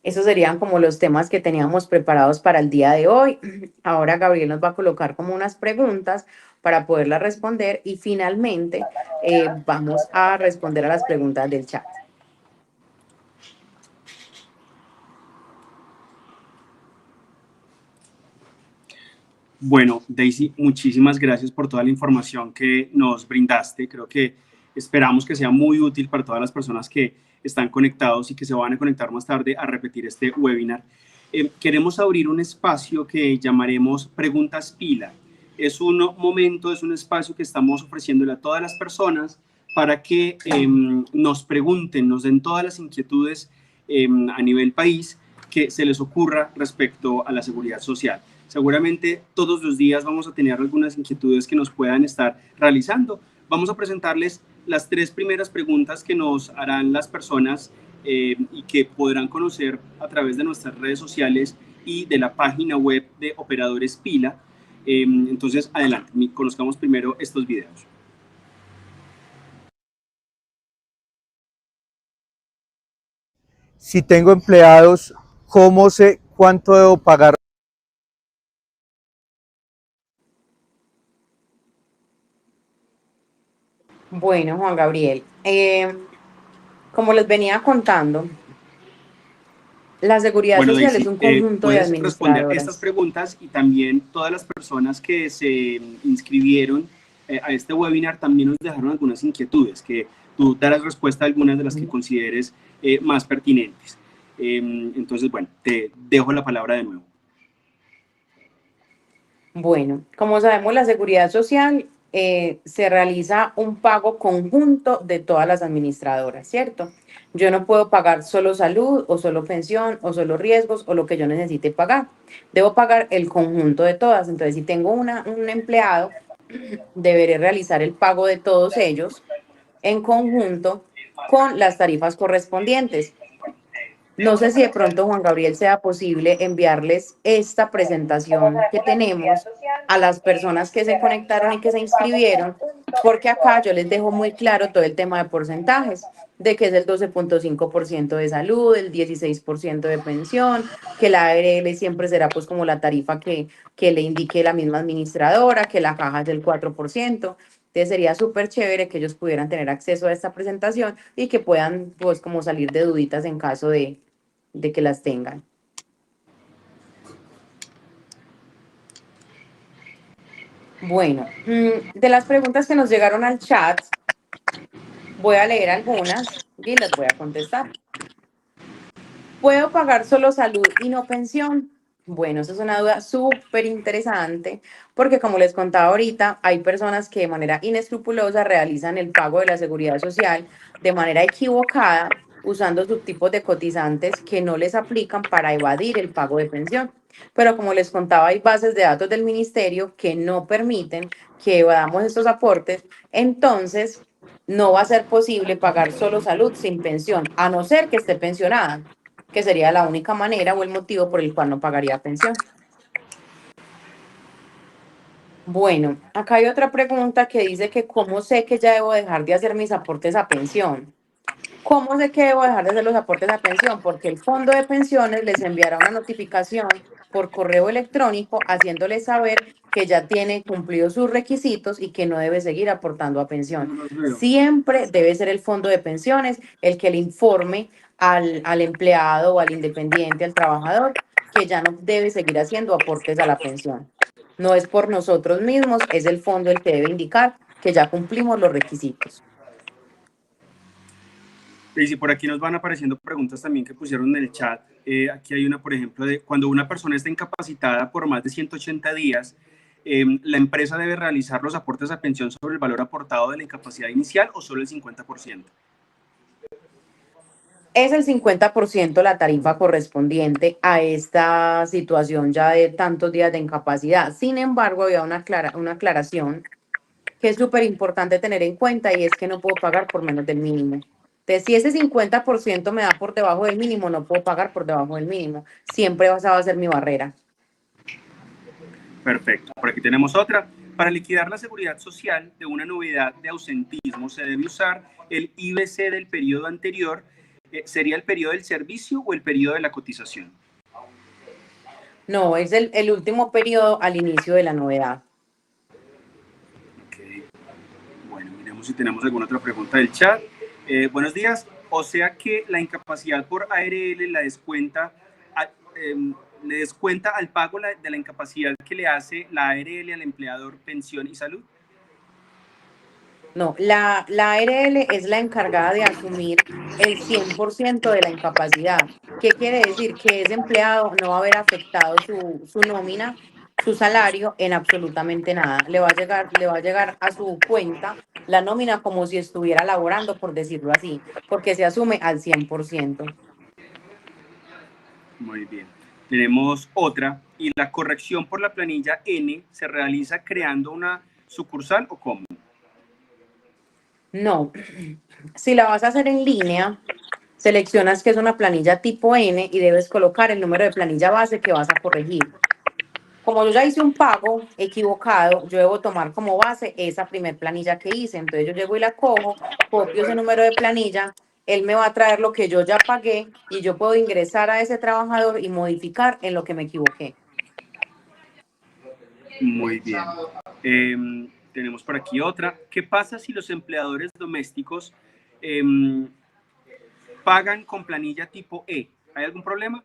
esos serían como los temas que teníamos preparados para el día de hoy. Ahora Gabriel nos va a colocar como unas preguntas para poderlas responder y finalmente vamos a responder a las preguntas del chat. Bueno, Daisy, muchísimas gracias por toda la información que nos brindaste. Creo que esperamos que sea muy útil para todas las personas que están conectados y que se van a conectar más tarde a repetir este webinar. Queremos abrir un espacio que llamaremos Preguntas Pila. Es un momento, es un espacio que estamos ofreciéndole a todas las personas para que nos pregunten, nos den todas las inquietudes a nivel país que se les ocurra respecto a la seguridad social. Seguramente todos los días vamos a tener algunas inquietudes que nos puedan estar realizando. Vamos a presentarles las 3 primeras preguntas que nos harán las personas y que podrán conocer a través de nuestras redes sociales y de la página web de Operadores Pila. Entonces, adelante, conozcamos primero estos videos. Si tengo empleados, ¿cómo sé cuánto debo pagar. Bueno, Juan Gabriel, como les venía contando, la seguridad Bueno, social es Daisy, un conjunto de puedes responder estas administradoras. preguntas y también todas las personas que se inscribieron a este webinar también nos dejaron algunas inquietudes que tú darás respuesta a algunas de las que consideres más pertinentes. Entonces, bueno, te dejo la palabra de nuevo. Bueno, como sabemos, la seguridad social se realiza un pago conjunto de todas las administradoras, ¿cierto? Yo no puedo pagar solo salud o solo pensión o solo riesgos o lo que yo necesite pagar. Debo pagar el conjunto de todas. Entonces, si tengo un empleado, deberé realizar el pago de todos ellos en conjunto con las tarifas correspondientes. No sé si de pronto, Juan Gabriel, sea posible enviarles esta presentación que tenemos a las personas que se conectaron y que se inscribieron, porque acá yo les dejo muy claro todo el tema de porcentajes, de que es el 12,5% de salud, el 16% de pensión, que la ARL siempre será pues como la tarifa que le indique la misma administradora, que la caja es del 4%. Entonces sería súper chévere que ellos pudieran tener acceso a esta presentación y que puedan pues como salir de duditas en caso de que las tengan. Bueno, de las preguntas que nos llegaron al chat, voy a leer algunas y las voy a contestar. ¿Puedo pagar solo salud y no pensión? Bueno, esa es una duda súper interesante porque como les contaba ahorita, hay personas que de manera inescrupulosa realizan el pago de la seguridad social de manera equivocada usando subtipos de cotizantes que no les aplican para evadir el pago de pensión. Pero como les contaba, hay bases de datos del ministerio que no permiten que evadamos estos aportes, entonces no va a ser posible pagar solo salud sin pensión, a no ser que esté pensionada, que sería la única manera o el motivo por el cual no pagaría pensión. Bueno, acá hay otra pregunta que dice que cómo sé que ya debo dejar de hacer mis aportes a pensión. ¿Cómo sé que debo dejar de hacer los aportes a pensión? Porque el fondo de pensiones les enviará una notificación por correo electrónico haciéndoles saber que ya tiene cumplidos sus requisitos y que no debe seguir aportando a pensión. Siempre debe ser el fondo de pensiones el que le informe al empleado o al independiente, al trabajador, que ya no debe seguir haciendo aportes a la pensión. No es por nosotros mismos, es el fondo el que debe indicar que ya cumplimos los requisitos. Y si por aquí nos van apareciendo preguntas también que pusieron en el chat, aquí hay una, por ejemplo, de cuando una persona está incapacitada por más de 180 días, ¿la empresa debe realizar los aportes a pensión sobre el valor aportado de la incapacidad inicial o solo el 50%? Es el 50% la tarifa correspondiente a esta situación ya de tantos días de incapacidad. Sin embargo, había una aclaración que es súper importante tener en cuenta y es que no puedo pagar por menos del mínimo. Entonces, si ese 50% me da por debajo del mínimo, no puedo pagar por debajo del mínimo. Siempre esa va a ser mi barrera. Perfecto. Por aquí tenemos otra. Para liquidar la seguridad social de una novedad de ausentismo, se debe usar el IBC del periodo anterior. ¿Sería el periodo del servicio o el periodo de la cotización? No, es el último periodo al inicio de la novedad. Okay. Bueno, miremos si tenemos alguna otra pregunta del chat. Buenos días. O sea que la incapacidad por ARL la descuenta, le descuenta al pago de la incapacidad que le hace la ARL al empleador pensión y salud. No, la ARL es la encargada de asumir el 100% de la incapacidad. ¿Qué quiere decir? Que ese empleado no va a ver afectado su nómina, su salario en absolutamente nada. Le va a llegar a su cuenta la nómina como si estuviera laborando, por decirlo así, porque se asume al 100%. Muy bien. Tenemos otra. ¿Y la corrección por la planilla N se realiza creando una sucursal o cómo? No, si la vas a hacer en línea, seleccionas que es una planilla tipo N y debes colocar el número de planilla base que vas a corregir. Como yo ya hice un pago equivocado, yo debo tomar como base esa primer planilla que hice. Entonces yo llego y la cojo, copio ese número de planilla él me va a traer lo que yo ya pagué y yo puedo ingresar a ese trabajador y modificar en lo que me equivoqué. Muy bien. Tenemos por aquí otra. ¿Qué pasa si los empleadores domésticos pagan con planilla tipo E? ¿Hay algún problema?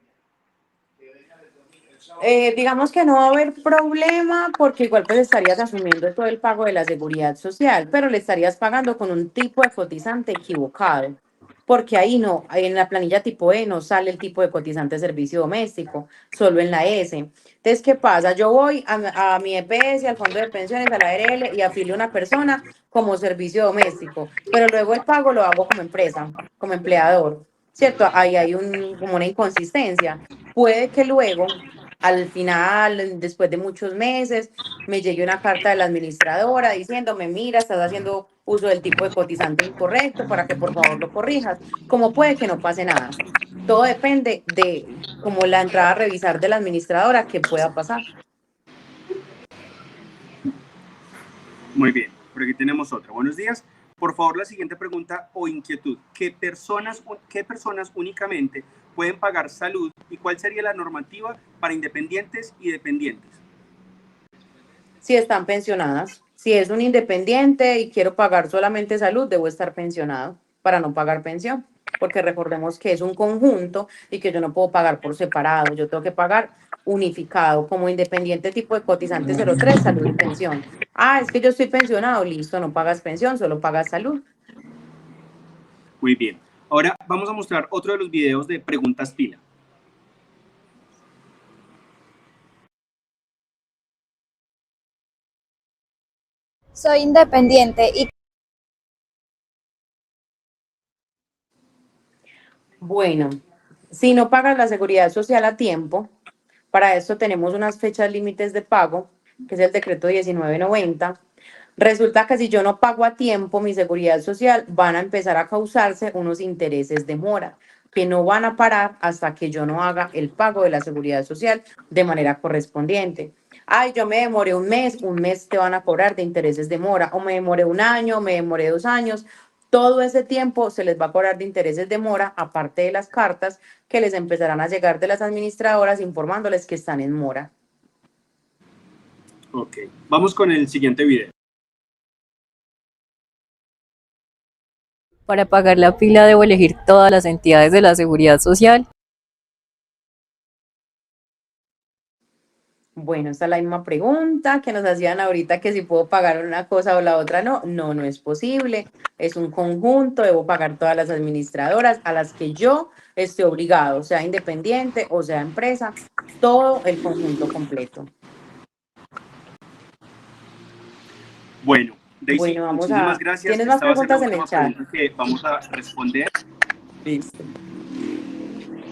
Digamos que no va a haber problema porque igual pues estarías asumiendo todo el pago de la seguridad social, pero le estarías pagando con un tipo de cotizante equivocado, porque ahí no, en la planilla tipo E no sale el tipo de cotizante de servicio doméstico, solo en la S. Entonces, ¿qué pasa? Yo voy a mi EPS, al fondo de pensiones, a la ARL y afilio a una persona como servicio doméstico, pero luego el pago lo hago como empresa, como empleador, ¿cierto? Ahí hay como una inconsistencia. Puede que luego al final, después de muchos meses, me llegue una carta de la administradora diciéndome, mira, estás haciendo uso del tipo de cotizante incorrecto para que por favor lo corrijas. Como puede que no pase nada. Todo depende de como la entrada a revisar de la administradora que pueda pasar. Muy bien, por aquí tenemos otra. Buenos días. Por favor, la siguiente pregunta o inquietud. ¿Qué personas únicamente pueden pagar salud y cuál sería la normativa para independientes y dependientes? Si están pensionadas. Si es un independiente y quiero pagar solamente salud, debo estar pensionado para no pagar pensión, porque recordemos que es un conjunto y que yo no puedo pagar por separado, yo tengo que pagar unificado, como independiente tipo de cotizante 03, salud y pensión. Ah, es que yo estoy pensionado, listo, no pagas pensión, solo pagas salud. Muy bien. Ahora vamos a mostrar otro de los videos de preguntas pila. Soy independiente y Bueno, si no pagas la seguridad social a tiempo, para esto tenemos unas fechas límites de pago, que es el decreto 1990. Resulta que si yo no pago a tiempo mi seguridad social, van a empezar a causarse unos intereses de mora que no van a parar hasta que yo no haga el pago de la seguridad social de manera correspondiente. Ay, yo me demoré un mes te van a cobrar de intereses de mora, o me demoré un año, me demoré 2 años. Todo ese tiempo se les va a cobrar de intereses de mora, aparte de las cartas que les empezarán a llegar de las administradoras informándoles que están en mora. Ok, vamos con el siguiente video. Para pagar la pila debo elegir todas las entidades de la seguridad social. Bueno, esta es la misma pregunta que nos hacían ahorita, que si puedo pagar una cosa o la otra no. No, no es posible. Es un conjunto, debo pagar todas las administradoras a las que yo esté obligado, sea independiente o sea empresa, todo el conjunto completo. Bueno, Daisy, Bueno, vamos muchísimas a... gracias. ¿Tienes más Esta va a ser la preguntas en el última chat? pregunta que vamos a responder. Listo.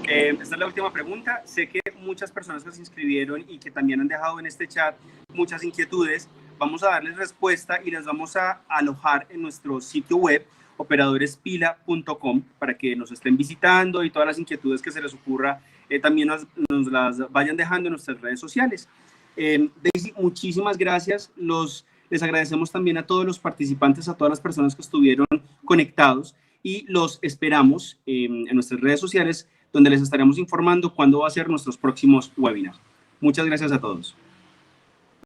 Esta es la última pregunta. Sé que muchas personas que se inscribieron y que también han dejado en este chat muchas inquietudes, vamos a darles respuesta y las vamos a alojar en nuestro sitio web operadorespila.com para que nos estén visitando y todas las inquietudes que se les ocurra también nos las vayan dejando en nuestras redes sociales. Daisy, muchísimas gracias. Les agradecemos también a todos los participantes, a todas las personas que estuvieron conectados y los esperamos en nuestras redes sociales, donde les estaremos informando cuándo va a ser nuestros próximos webinars. Muchas gracias a todos.